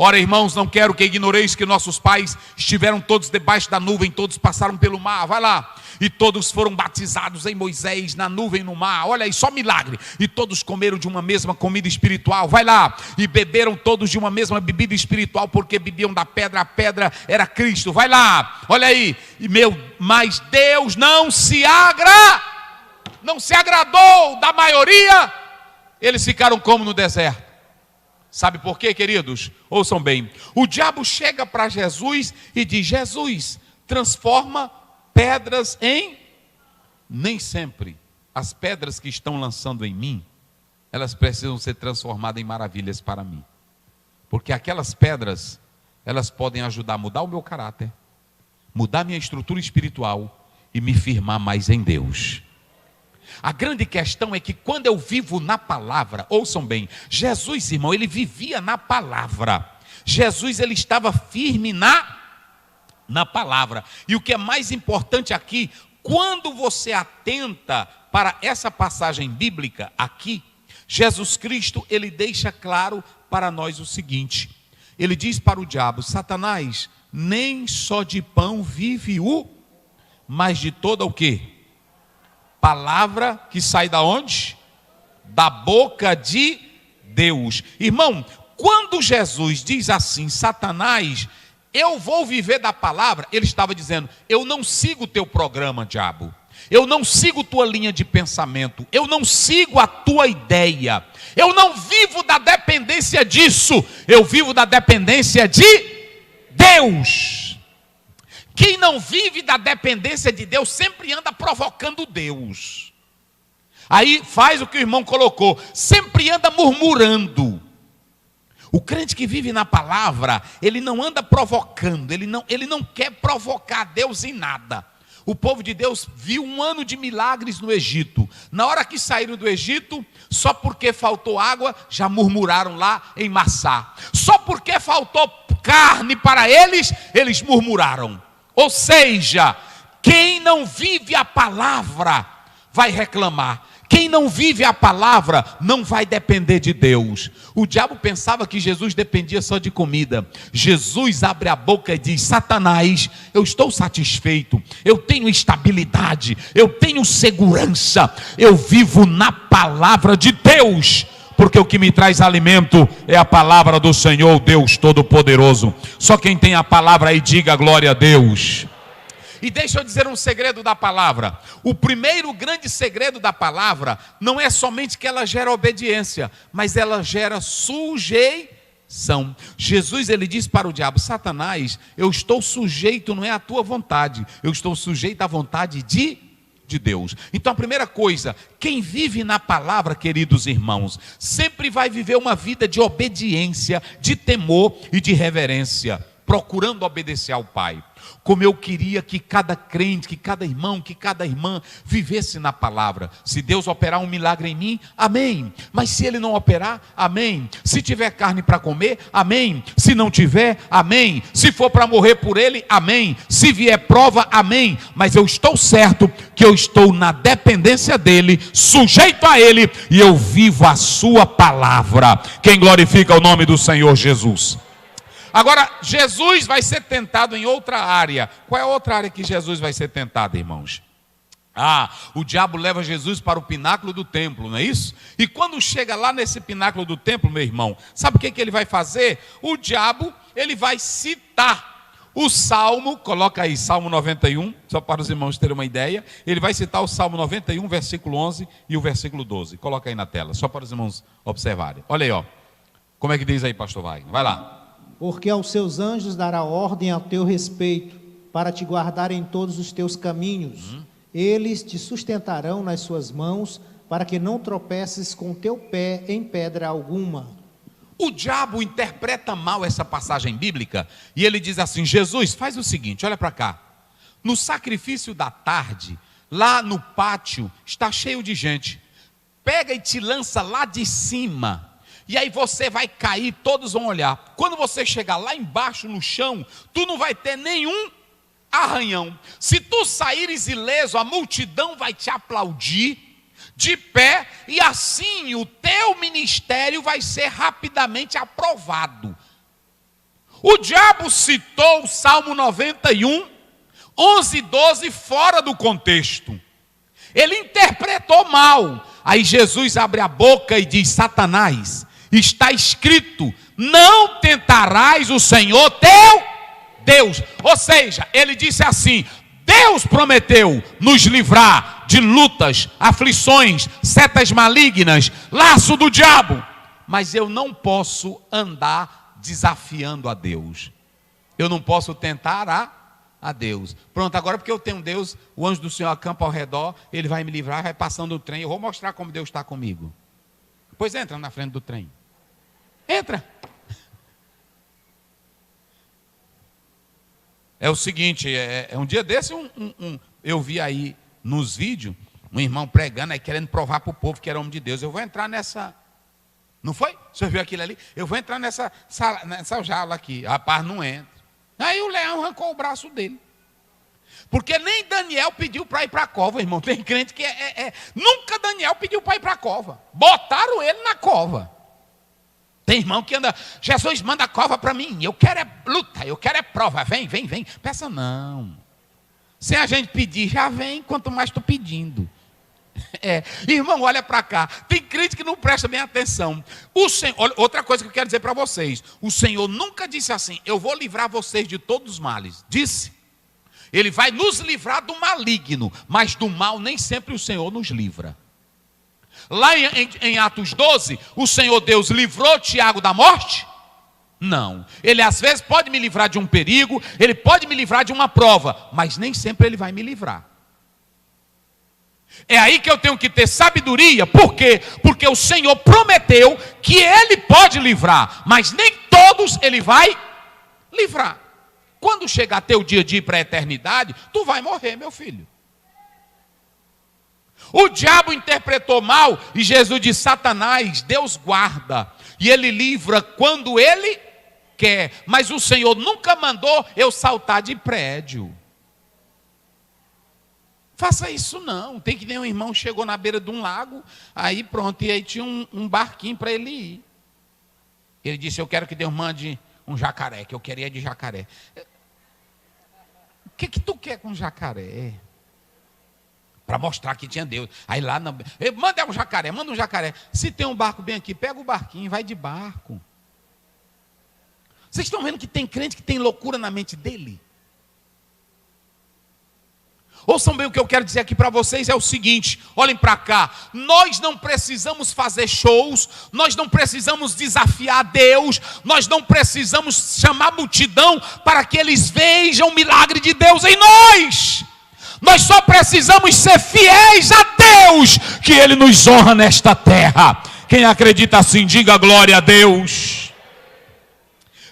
Ora, irmãos, não quero que ignoreis que nossos pais estiveram todos debaixo da nuvem, todos passaram pelo mar, vai lá. E todos foram batizados em Moisés, na nuvem, no mar, olha aí, só milagre. E todos comeram de uma mesma comida espiritual, vai lá. E beberam todos de uma mesma bebida espiritual, porque bebiam da pedra, a pedra era Cristo, vai lá. Olha aí, mas Deus não se agradou da maioria. Eles ficaram como no deserto. Sabe por quê, queridos? Ouçam bem. O diabo chega para Jesus e diz: Jesus, transforma pedras em... Nem sempre as pedras que estão lançando em mim, elas precisam ser transformadas em maravilhas para mim. Porque aquelas pedras, elas podem ajudar a mudar o meu caráter, mudar minha estrutura espiritual e me firmar mais em Deus. A grande questão é que quando eu vivo na palavra, ouçam bem, Jesus, irmão, ele vivia na palavra. Jesus, ele estava firme na palavra. E o que é mais importante aqui, quando você atenta para essa passagem bíblica aqui, Jesus Cristo, ele deixa claro para nós o seguinte. Ele diz para o diabo: Satanás, nem só de pão vive mas de toda o quê? Palavra que sai da onde? Da boca de Deus. Irmão, quando Jesus diz assim: Satanás, eu vou viver da palavra, ele estava dizendo: eu não sigo o teu programa, diabo. Eu não sigo tua linha de pensamento. Eu não sigo a tua ideia. Eu não vivo da dependência disso. Eu vivo da dependência de Deus. Quem não vive da dependência de Deus sempre anda provocando Deus. Aí faz o que o irmão colocou, sempre anda murmurando. O crente que vive na palavra, ele não anda provocando, ele não quer provocar Deus em nada. O povo de Deus viu 1 ano de milagres no Egito. Na hora que saíram do Egito, só porque faltou água, já murmuraram lá em Massá. Só porque faltou carne para eles, eles murmuraram. Ou seja, quem não vive a palavra vai reclamar. Quem não vive a palavra não vai depender de Deus. O diabo pensava que Jesus dependia só de comida. Jesus abre a boca e diz: Satanás, eu estou satisfeito, eu tenho estabilidade, eu tenho segurança, eu vivo na palavra de Deus. Porque o que me traz alimento é a palavra do Senhor, Deus Todo-Poderoso. Só quem tem a palavra aí diga glória a Deus. E deixa eu dizer um segredo da palavra. O primeiro grande segredo da palavra não é somente que ela gera obediência, mas ela gera sujeição. Jesus, ele diz para o diabo: Satanás, eu estou sujeito, não é à tua vontade, eu estou sujeito à vontade de Deus. Então a primeira coisa, quem vive na palavra, queridos irmãos, sempre vai viver uma vida de obediência, de temor e de reverência, procurando obedecer ao Pai. Como eu queria que cada crente, que cada irmão, que cada irmã vivesse na palavra. Se Deus operar um milagre em mim, amém. Mas se Ele não operar, amém. Se tiver carne para comer, amém. Se não tiver, amém. Se for para morrer por Ele, amém. Se vier prova, amém. Mas eu estou certo que eu estou na dependência dEle, sujeito a Ele, e eu vivo a sua palavra. Quem glorifica o nome do Senhor Jesus? Agora, Jesus vai ser tentado em outra área. Qual é a outra área que Jesus vai ser tentado, irmãos? O diabo leva Jesus para o pináculo do templo, não é isso? E quando chega lá nesse pináculo do templo, meu irmão, sabe o que ele vai fazer? O diabo, ele vai citar o Salmo, coloca aí, Salmo 91, só para os irmãos terem uma ideia. Ele vai citar o Salmo 91, versículo 11 e o versículo 12. Coloca aí na tela, só para os irmãos observarem. Olha aí, ó. Como é que diz aí, pastor Wagner? Vai lá. Porque aos seus anjos dará ordem ao teu respeito, para te guardar em todos os teus caminhos. Eles te sustentarão nas suas mãos, para que não tropeces com teu pé em pedra alguma. O diabo interpreta mal essa passagem bíblica e ele diz assim: Jesus, faz o seguinte, olha para cá. No sacrifício da tarde, lá no pátio, está cheio de gente. Pega e te lança lá de cima. E aí você vai cair, todos vão olhar. Quando você chegar lá embaixo no chão, tu não vai ter nenhum arranhão. Se tu saíres ileso, a multidão vai te aplaudir de pé, e assim o teu ministério vai ser rapidamente aprovado. O diabo citou o Salmo 91, 11 e 12 fora do contexto. Ele interpretou mal. Aí Jesus abre a boca e diz: Satanás, está escrito, não tentarás o Senhor teu Deus. Ou seja, ele disse assim: Deus prometeu nos livrar de lutas, aflições, setas malignas, laço do diabo. Mas eu não posso andar desafiando a Deus. Eu não posso tentar a Deus. Pronto, agora porque eu tenho Deus, o anjo do Senhor acampa ao redor, ele vai me livrar, vai passando o trem, eu vou mostrar como Deus está comigo. Pois entra na frente do trem. Entra. É o seguinte, um dia desse eu vi aí nos vídeos, um irmão pregando aí, querendo provar para o povo que era homem de Deus. Eu vou entrar nessa... Não foi? Você viu aquilo ali? Eu vou entrar nessa jaula aqui. Rapaz, não entra. Aí o leão arrancou o braço dele. Porque nem Daniel pediu para ir para a cova, irmão. Tem crente que nunca Daniel pediu para ir para a cova. Botaram ele na cova. Tem irmão que anda, Jesus manda a cova para mim, eu quero é luta, eu quero é prova, vem. Peça não. Se a gente pedir, já vem, quanto mais estou pedindo. Irmão, olha para cá. Tem crente que não presta bem atenção. O Senhor, outra coisa que eu quero dizer para vocês: o Senhor nunca disse assim, eu vou livrar vocês de todos os males. Disse, Ele vai nos livrar do maligno, mas do mal nem sempre o Senhor nos livra. Lá em Atos 12, o Senhor Deus livrou Tiago da morte? Não. Ele às vezes pode me livrar de um perigo, Ele pode me livrar de uma prova, mas nem sempre Ele vai me livrar. É aí que eu tenho que ter sabedoria. Por quê? Porque o Senhor prometeu que Ele pode livrar, mas nem todos Ele vai livrar. Quando chegar teu dia de ir para a eternidade, tu vai morrer, meu filho. O diabo interpretou mal e Jesus disse: Satanás, Deus guarda e Ele livra quando Ele quer, mas o Senhor nunca mandou eu saltar de prédio. Faça isso não. Tem que nem um irmão chegou na beira de um lago, aí pronto, e aí tinha um barquinho para ele ir. Ele disse: eu quero que Deus mande um jacaré, que eu queria de jacaré. O que tu quer com jacaré? Para mostrar que tinha Deus. Aí lá, manda um jacaré, manda um jacaré. Se tem um barco bem aqui, pega o barquinho, vai de barco. Vocês estão vendo que tem crente que tem loucura na mente dele? Ouçam bem, o que eu quero dizer aqui para vocês é o seguinte: olhem para cá, nós não precisamos fazer shows, nós não precisamos desafiar Deus, nós não precisamos chamar a multidão para que eles vejam o milagre de Deus em nós. Nós só precisamos ser fiéis a Deus, que Ele nos honra nesta terra. Quem acredita assim, diga glória a Deus.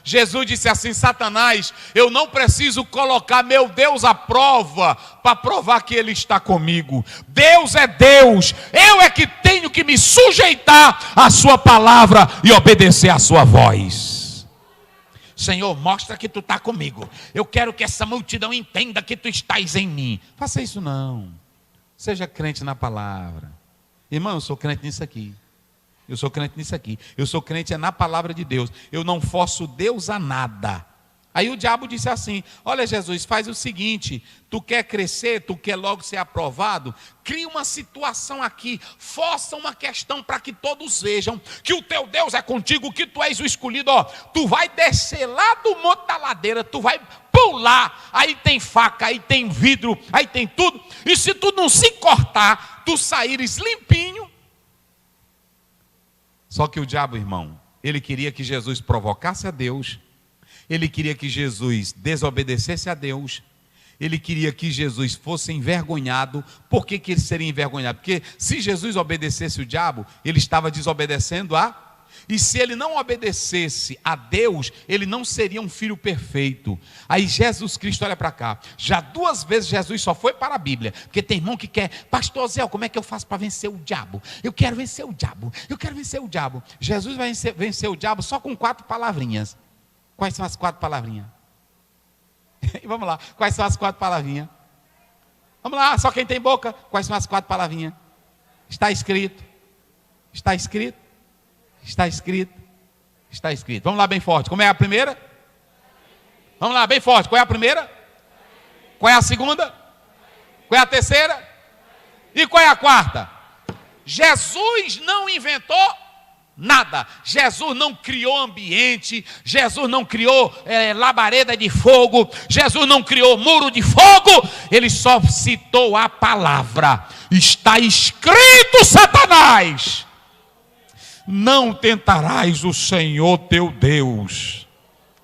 Jesus disse assim: Satanás, eu não preciso colocar meu Deus à prova para provar que Ele está comigo. Deus é Deus, eu é que tenho que me sujeitar à sua palavra e obedecer à sua voz. Senhor, mostra que tu está comigo. Eu quero que essa multidão entenda que tu estás em mim. Faça isso não. Seja crente na palavra. Irmão, eu sou crente nisso aqui. Eu sou crente nisso aqui. Eu sou crente na palavra de Deus. Eu não forço Deus a nada. Aí o diabo disse assim: olha Jesus, faz o seguinte, tu quer crescer, tu quer logo ser aprovado, cria uma situação aqui, força uma questão para que todos vejam que o teu Deus é contigo, que tu és o escolhido. Ó, tu vai descer lá do monte da ladeira, tu vai pular, aí tem faca, aí tem vidro, aí tem tudo, e se tu não se cortar, tu saíres limpinho. Só que o diabo, irmão, ele queria que Jesus provocasse a Deus. Ele queria que Jesus desobedecesse a Deus. Ele queria que Jesus fosse envergonhado. Por que ele seria envergonhado? Porque se Jesus obedecesse o diabo, ele estava desobedecendo a E se ele não obedecesse a Deus, ele não seria um filho perfeito. Aí Jesus Cristo, olha para cá, já 2 vezes Jesus só foi para a Bíblia, porque tem irmão que quer, pastor Zé, como é que eu faço para vencer o diabo? Eu quero vencer o diabo, eu quero vencer o diabo. Jesus vai vencer o diabo só com 4 palavrinhas. Quais são as 4 palavrinhas? Vamos lá, quais são as 4 palavrinhas? Vamos lá, só quem tem boca, quais são as 4 palavrinhas? Está escrito, está escrito. Está escrito, está escrito. Vamos lá bem forte. Como é a primeira? Vamos lá bem forte. Qual é a primeira? Qual é a segunda? Qual é a terceira? E qual é a quarta? Jesus não inventou nada. Jesus não criou ambiente. Jesus não criou labareda de fogo. Jesus não criou muro de fogo. Ele só citou a palavra. Está escrito, Satanás: não tentarás o Senhor teu Deus.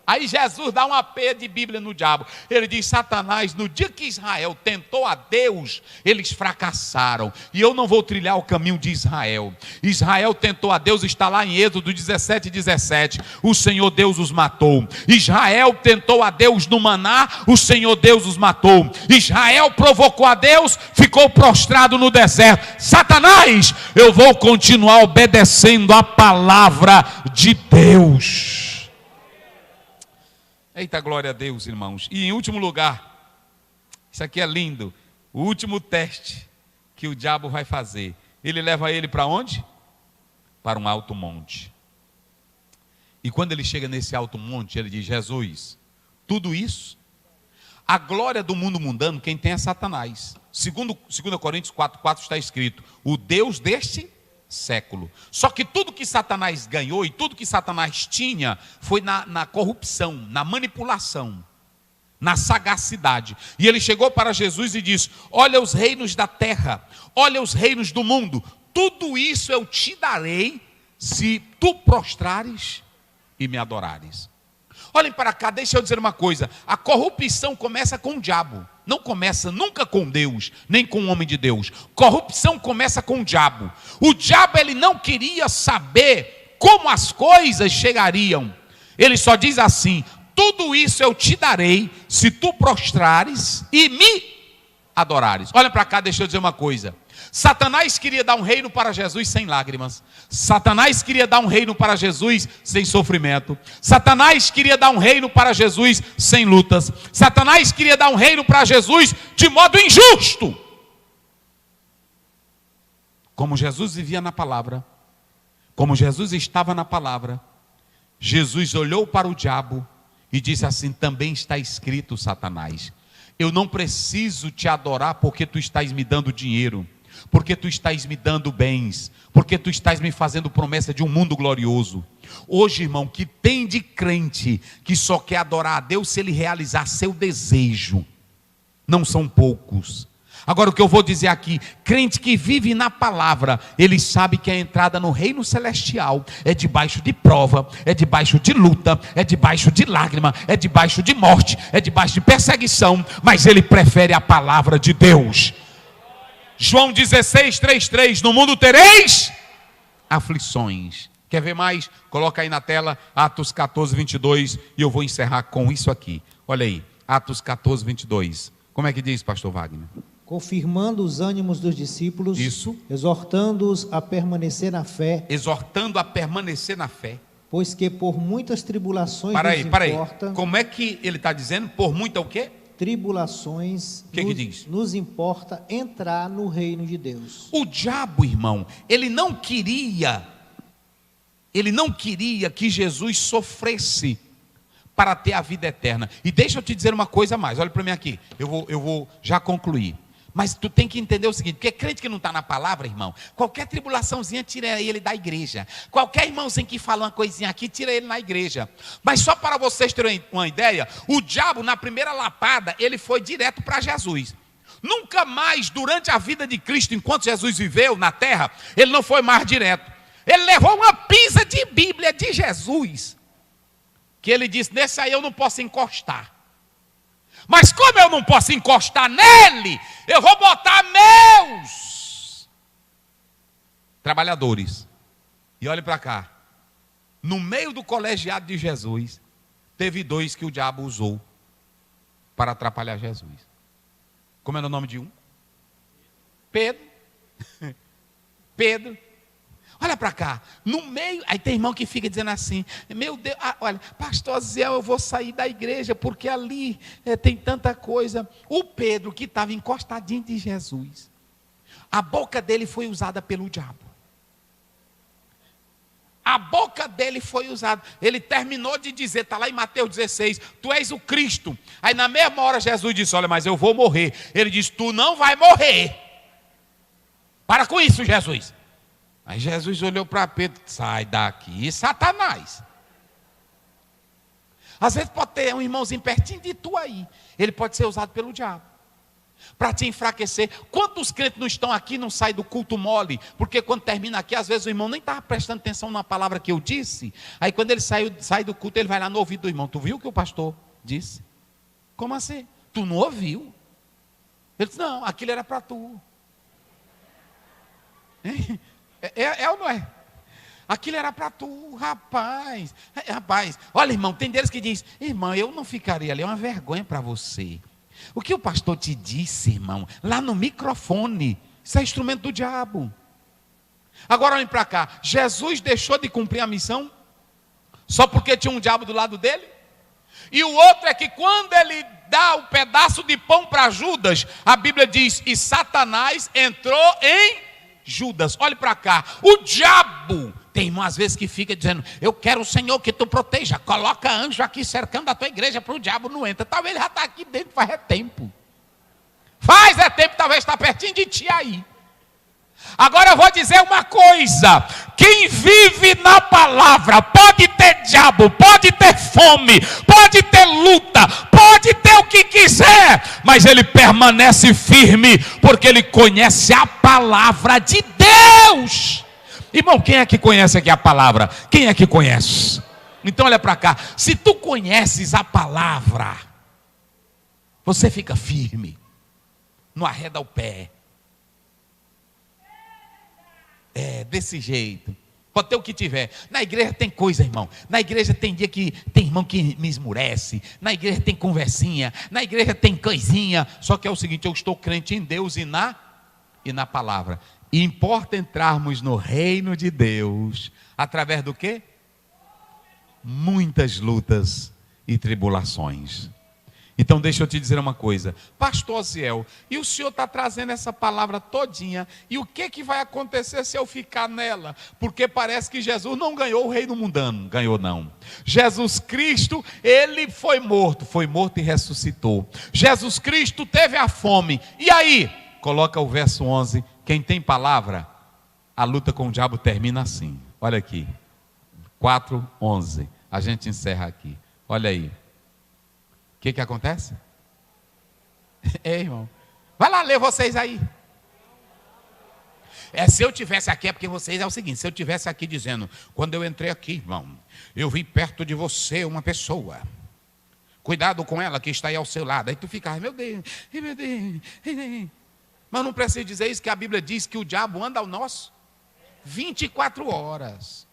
Aí Jesus dá uma peia de Bíblia no diabo. Ele diz: Satanás, no dia que Israel tentou a Deus, eles fracassaram. E eu não vou trilhar o caminho de Israel. Israel tentou a Deus, está lá em Êxodo 17:17. O Senhor Deus os matou. Israel tentou a Deus no maná, o Senhor Deus os matou. Israel provocou a Deus, ficou prostrado no deserto. Satanás, eu vou continuar obedecendo a palavra de Deus. Eita, glória a Deus, irmãos. E em último lugar, isso aqui é lindo, o último teste que o diabo vai fazer, ele leva ele para onde? Para um alto monte. E quando ele chega nesse alto monte, ele diz: Jesus, tudo isso, a glória do mundo mundano, quem tem é Satanás. 2 Coríntios 4:4 está escrito: o Deus deste século. Só que tudo que Satanás ganhou e tudo que Satanás tinha foi na corrupção, na manipulação, na sagacidade. E ele chegou para Jesus e disse: olha os reinos da terra, olha os reinos do mundo, tudo isso eu te darei se tu prostrares e me adorares. Olhem para cá, deixa eu dizer uma coisa: a corrupção começa com o diabo, não começa nunca com Deus, nem com o homem de Deus. Corrupção começa com o diabo. O diabo, ele não queria saber como as coisas chegariam. Ele só diz assim: tudo isso eu te darei se tu prostrares e me adorares. Olha para cá, deixa eu dizer uma coisa: Satanás queria dar um reino para Jesus sem lágrimas. Satanás queria dar um reino para Jesus sem sofrimento. Satanás queria dar um reino para Jesus sem lutas. Satanás queria dar um reino para Jesus de modo injusto. Como Jesus vivia na palavra, como Jesus estava na palavra, Jesus olhou para o diabo e disse assim: também está escrito, Satanás, eu não preciso te adorar porque tu estás me dando dinheiro, porque tu estás me dando bens, porque tu estás me fazendo promessa de um mundo glorioso. Hoje, irmão, que tem de crente que só quer adorar a Deus se ele realizar seu desejo, não são poucos. Agora o que eu vou dizer aqui: crente que vive na palavra, ele sabe que a entrada no reino celestial é debaixo de prova, é debaixo de luta, é debaixo de lágrima, é debaixo de morte, é debaixo de perseguição, mas ele prefere a palavra de Deus. João 16:3:3, no mundo tereis aflições. Quer ver mais? Coloca aí na tela Atos 14:22 e eu vou encerrar com isso aqui. Olha aí, Atos 14:22. Como é que diz, pastor Wagner? Confirmando os ânimos dos discípulos, isso, exortando-os a permanecer na fé, exortando a permanecer na fé, pois que por muitas tribulações para aí. Como é que ele está dizendo? Por muita o quê? Tribulações, que diz? Nos importa entrar no reino de Deus. O diabo, irmão, ele não queria que Jesus sofresse para ter a vida eterna. E deixa eu te dizer uma coisa a mais, olha para mim aqui, eu vou já concluir. Mas tu tem que entender o seguinte: porque crente que não está na palavra, irmão, qualquer tribulaçãozinha tira ele da igreja. Qualquer irmãozinho que fala uma coisinha aqui, tira ele na igreja. Mas só para vocês terem uma ideia, o diabo na primeira lapada, ele foi direto para Jesus. Nunca mais durante a vida de Cristo, enquanto Jesus viveu na terra, ele não foi mais direto. Ele levou uma pisa de Bíblia de Jesus, que ele disse: nesse aí eu não posso encostar. Mas como eu não posso encostar nele, eu vou botar meus trabalhadores. E olhe para cá, No meio do colegiado de Jesus, teve 2 que o diabo usou para atrapalhar Jesus. Como era o nome de um? Pedro. Pedro. Olha para cá, no meio, aí tem irmão que fica dizendo assim, meu Deus, olha, pastor Zé, eu vou sair da igreja, porque ali tem tanta coisa. O Pedro, que estava encostadinho de Jesus, a boca dele foi usada pelo diabo. A boca dele foi usada. Ele terminou de dizer, está lá em Mateus 16, tu és o Cristo. Aí na mesma hora Jesus disse, olha, mas eu vou morrer. Ele disse, tu não vai morrer. Para com isso, Jesus. Aí Jesus olhou para Pedro, sai daqui, Satanás. Às vezes pode ter um irmãozinho pertinho de tu aí. Ele pode ser usado pelo diabo para te enfraquecer. Quantos crentes não estão aqui, não saem do culto mole? Porque quando termina aqui, às vezes o irmão nem estava prestando atenção na palavra que eu disse. Aí quando ele sai do culto, ele vai lá no ouvido do irmão. Tu viu o que o pastor disse? Como assim? Tu não ouviu? Ele disse, não, aquilo era para tu. É ou não é? Aquilo era para tu, rapaz. Rapaz, olha, irmão, tem deles que diz, irmão, eu não ficaria ali, é uma vergonha para você. O que o pastor te disse, irmão, lá no microfone, isso é instrumento do diabo. Agora olhem para cá, Jesus deixou de cumprir a missão só porque tinha um diabo do lado dele? E o outro é que quando ele dá um pedaço de pão para Judas, a Bíblia diz, e Satanás entrou em Judas. Olhe para cá, o diabo, tem irmão às vezes que fica dizendo, eu quero o Senhor que tu proteja, coloca anjo aqui cercando a tua igreja para o diabo não entra. Talvez ele já está aqui dentro faz tempo. Talvez está pertinho de ti aí. Agora eu vou dizer uma coisa, quem vive na palavra, pode ter diabo, pode ter fome, pode ter luta, pode ter o que quiser, mas ele permanece firme, porque ele conhece a palavra de Deus. Irmão, quem é que conhece aqui a palavra? Quem é que conhece? Então olha para cá, se tu conheces a palavra, você fica firme, não arreda o pé. É, desse jeito. Pode ter o que tiver. Na igreja tem coisa, irmão. Na igreja tem dia que tem irmão que me esmurece. Na igreja tem conversinha. Na igreja tem coisinha. Só que é o seguinte, eu estou crente em Deus e na palavra. E importa entrarmos no reino de Deus. Através do quê? Muitas lutas e tribulações. Então deixa eu te dizer uma coisa, pastor Ziel, e o senhor está trazendo essa palavra todinha, e o que vai acontecer se eu ficar nela? Porque parece que Jesus não ganhou o reino mundano, ganhou não. Jesus Cristo, ele foi morto e ressuscitou. Jesus Cristo teve a fome, e aí? Coloca o verso 11, quem tem palavra, a luta com o diabo termina assim, olha aqui, 4:11, a gente encerra aqui, olha aí. O que acontece? Irmão, vai lá ler vocês aí. Se eu tivesse aqui, é porque vocês é o seguinte, se eu tivesse aqui dizendo, quando eu entrei aqui, irmão, eu vi perto de você uma pessoa, cuidado com ela que está aí ao seu lado, aí tu fica, meu Deus, mas não precisa dizer isso, que a Bíblia diz que o diabo anda ao nosso 24 horas.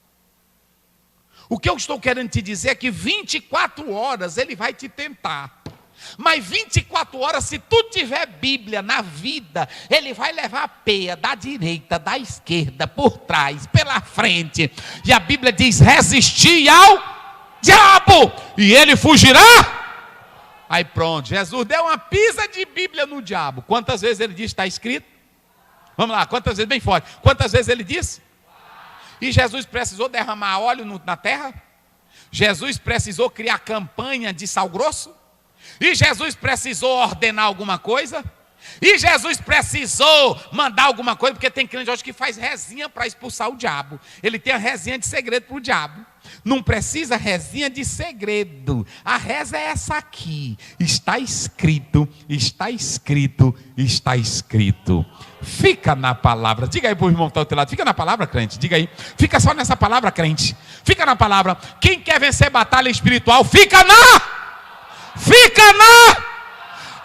O que eu estou querendo te dizer é que 24 horas ele vai te tentar. Mas 24 horas, se tu tiver Bíblia na vida, ele vai levar a peia da direita, da esquerda, por trás, pela frente. E a Bíblia diz, resistir ao diabo, e ele fugirá. Aí pronto, Jesus deu uma pisa de Bíblia no diabo. Quantas vezes ele disse, está escrito? Vamos lá, quantas vezes, bem forte. Quantas vezes ele disse? E Jesus precisou derramar óleo na terra? Jesus precisou criar campanha de sal grosso? E Jesus precisou ordenar alguma coisa? E Jesus precisou mandar alguma coisa? Porque tem crente hoje que faz rezinha para expulsar o diabo. Ele tem a rezinha de segredo para o diabo. Não precisa rezinha de segredo. A reza é essa aqui. Está escrito, está escrito, está escrito. Fica na palavra. Diga aí para o irmão que está ao teu lado. Fica na palavra, crente. Diga aí. Fica só nessa palavra, crente. Fica na palavra. Quem quer vencer batalha espiritual, fica na.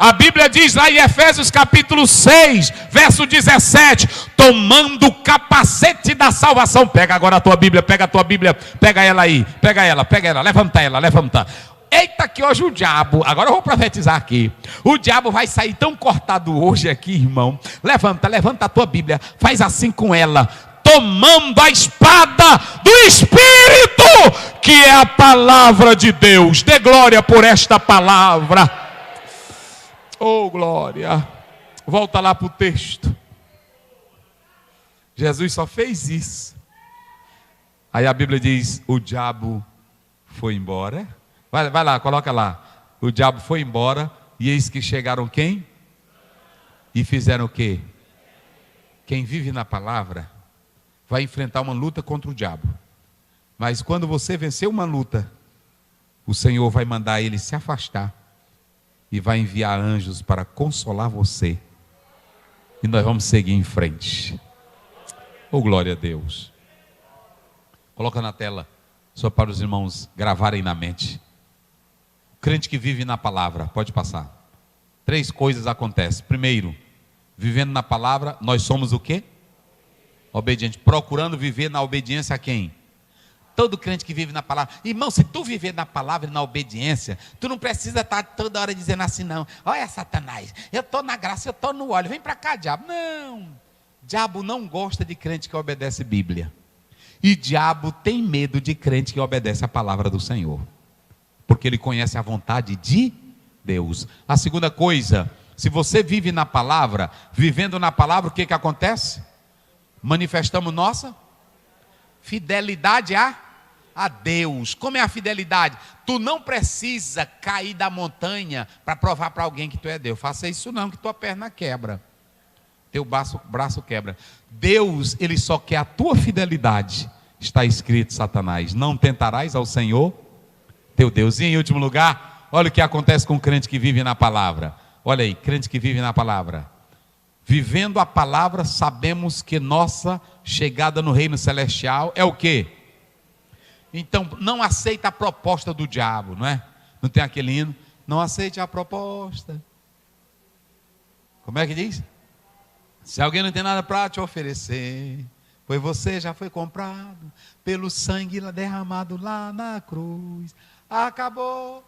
A Bíblia diz lá em Efésios capítulo 6, verso 17, tomando o capacete da salvação. Pega agora a tua Bíblia, pega ela aí, pega ela, levanta. Eita, que hoje o diabo, agora eu vou profetizar aqui, o diabo vai sair tão cortado hoje aqui, irmão. Levanta a tua Bíblia, faz assim com ela, tomando a espada do Espírito, que é a palavra de Deus. Dê glória por esta palavra. Oh, glória. Volta lá para o texto. Jesus só fez isso. Aí a Bíblia diz, o diabo foi embora. Vai lá, coloca lá. O diabo foi embora, e eis que chegaram quem? E fizeram o quê? Quem vive na palavra vai enfrentar uma luta contra o diabo. Mas quando você vencer uma luta, o Senhor vai mandar ele se afastar e vai enviar anjos para consolar você. E nós vamos seguir em frente. Oh, glória a Deus. Coloca na tela, só para os irmãos gravarem na mente. O crente que vive na palavra, pode passar. 3 coisas acontecem. Primeiro, vivendo na palavra, nós somos o quê? Obediente. Procurando viver na obediência a quem? Todo crente que vive na palavra. Irmão, se tu viver na palavra e na obediência, tu não precisa estar toda hora dizendo assim, não. Olha, Satanás, eu estou na graça, eu estou no óleo, vem para cá, diabo. Não, diabo não gosta de crente que obedece Bíblia. E diabo tem medo de crente que obedece a palavra do Senhor, porque ele conhece a vontade de Deus. A segunda coisa, se você vive na palavra, vivendo na palavra, o que acontece? Manifestamos nossa fidelidade a Deus. Como é a fidelidade? Tu não precisa cair da montanha para provar para alguém que tu é Deus. Faça isso não, que tua perna quebra, teu braço quebra. Deus, ele só quer a tua fidelidade. Está escrito, Satanás, não tentarás ao Senhor teu Deus. E em último lugar, olha o que acontece com o crente que vive na palavra. Olha aí, crente que vive na palavra. Vivendo a palavra, sabemos que nossa chegada no reino celestial é o quê? Então, não aceita a proposta do diabo, não é? Não tem aquele hino? Não aceite a proposta. Como é que diz? Se alguém não tem nada para te oferecer, pois você já foi comprado pelo sangue derramado lá na cruz. Acabou